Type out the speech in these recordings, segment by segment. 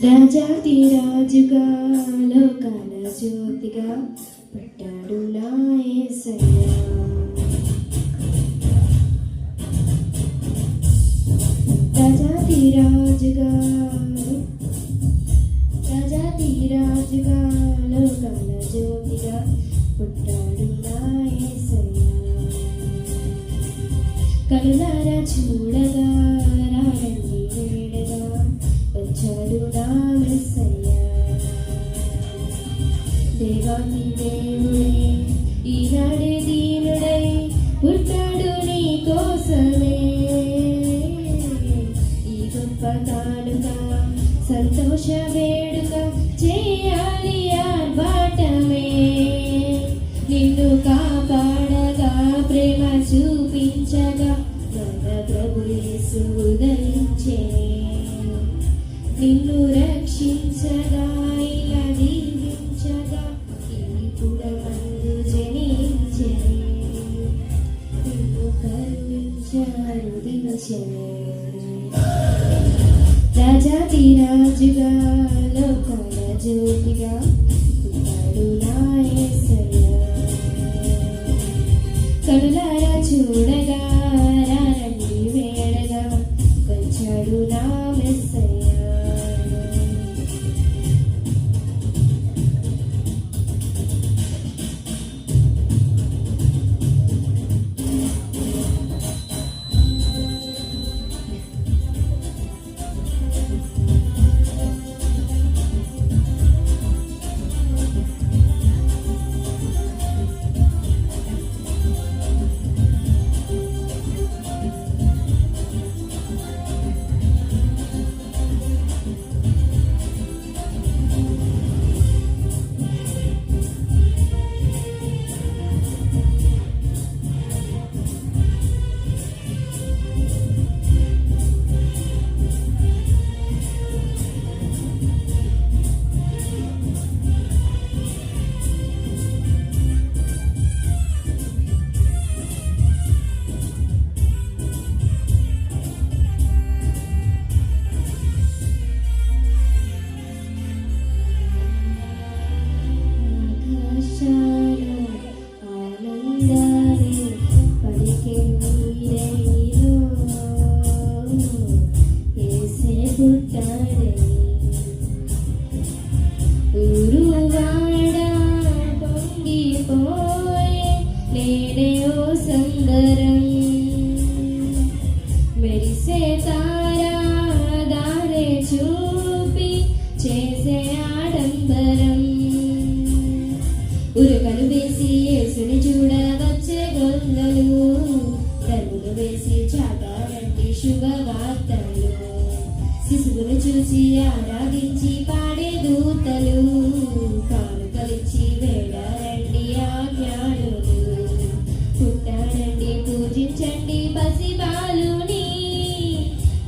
రాజాతి రాజుగా లోకాల జ్యోతిగా పెట్టాడు నా యేసయ్యా. రాజాతి రాజుగా లోకాల జ్యోతిగా పుట్టాడు నా యేసయ్యా. కనులారా చూడగా రారండి వేడగా వచ్చాడు నా యేసయ్యా. దేవాది దేవుడే ఈనాడే దీనుడై పుట్టాడు నీ కోసమే. ఈ గొప్ప కానుక సంతోష వేడుక చేయాలి ఆర్భాటమే. నిన్ను కాపాడగా ప్రేమ చూపించగా మన ప్రభు యేసు ఉదయించే. నిన్ను రక్షించగా ఇలా దీవించగా ఇప్పుడు మందు జనించే. నిన్ను కరుణించారు దినచే. రాజాతి రాజుగా లోకాల జ్యోతిగా పుట్టాడు నా యేసయ్యా. కనులారా చూడగా రారండి వేడగా వచ్చాడు నా యేసయ్యా. మెరిసే తారా దారే చూపి చేసే ఆడంబరం. ఉరకలు వేసి యేసుని చూడ వచ్చే గొల్లలు తరువులు వేసి చాటాలంటి శుభవార్తలు. శిశువును చూసి ఆరాధించి పాడే దూతలు కానుకలిచ్చి వేడారండి ఆజ్ఞానులు. పుట్టాడండి పూజించండి పసిబాలుని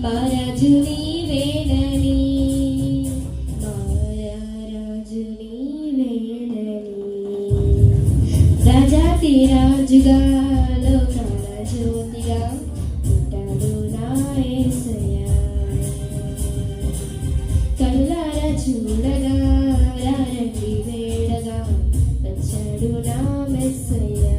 మహారాజు నీవేనని. మహారాజు నీవేనని. రాజాతి రాజుగా లోకాల జ్యోతిగా పుట్టాడు నా యేసయ్యా. కనులారా చూడగా రారండి వేడగా వచ్చాడు నా యేసయ్యా.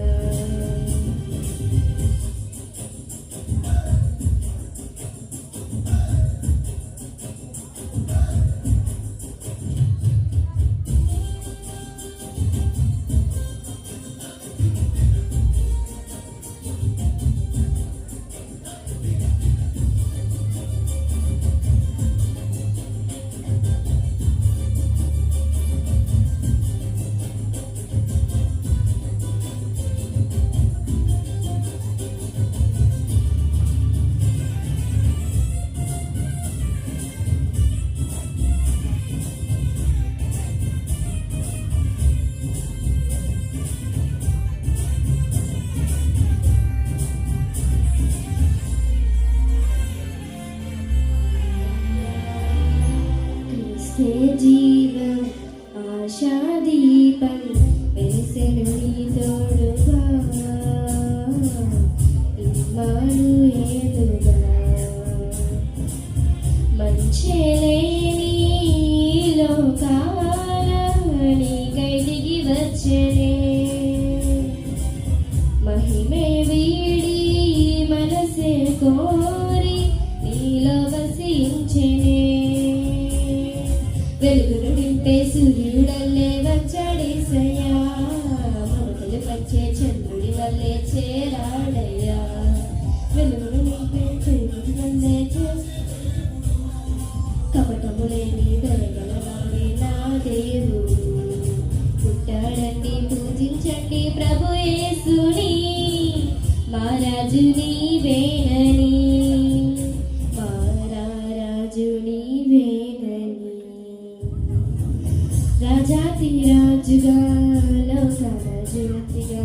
జీవం ఆశాదీపం వెలిసెను నీ తోడుగా ఇమ్మానుయేలుగా. మంచెలేని రాజు నీవేనని మా రాజు నీవేనని రాజాతి రాజుగా లోకన జ్యోతిగా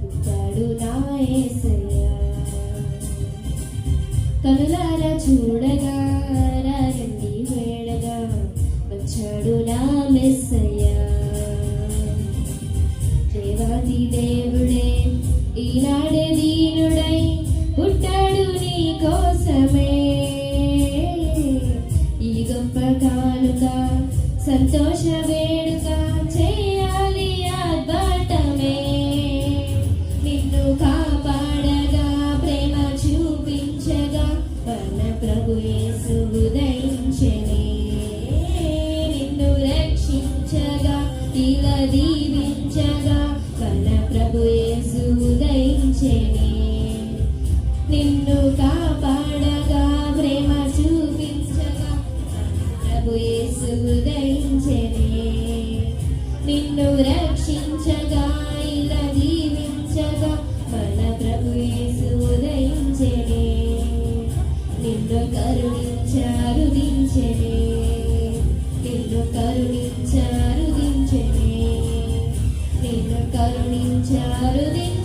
పుట్టాడు నా యేసయ్య కనులారా చూడగా రండి వేడగా వచ్చాడు నా మెస్సయ్య దేవాది దేవుడే ఈనాడే దీనుడై పుట్టాడు నీ కోసమే ఈ గొప్ప కానుక సంతోష వేడుక చేయాలి ఆర్భాటమే నిన్ను కాపాడగా ప్రేమ చూపించగా మన ప్రభు యేసు ఉదయించెనే నిన్ను రక్షించగా ఇలా దీవించగా మన ప్రభు యేసు ఉదయించెనే నిన్ను కాపాడగా ప్రేమ చూపించగా ప్రభు యేసు ఉదయించెనే నిన్ను రక్షించగా ఇలా దీవించగా మన ప్రభు యేసు ఉదయించెనే నిన్ను కరుణించారు దించెనే నిన్ను కరుణించారు దించెనే నిన్ను కరుణించారు దించెనే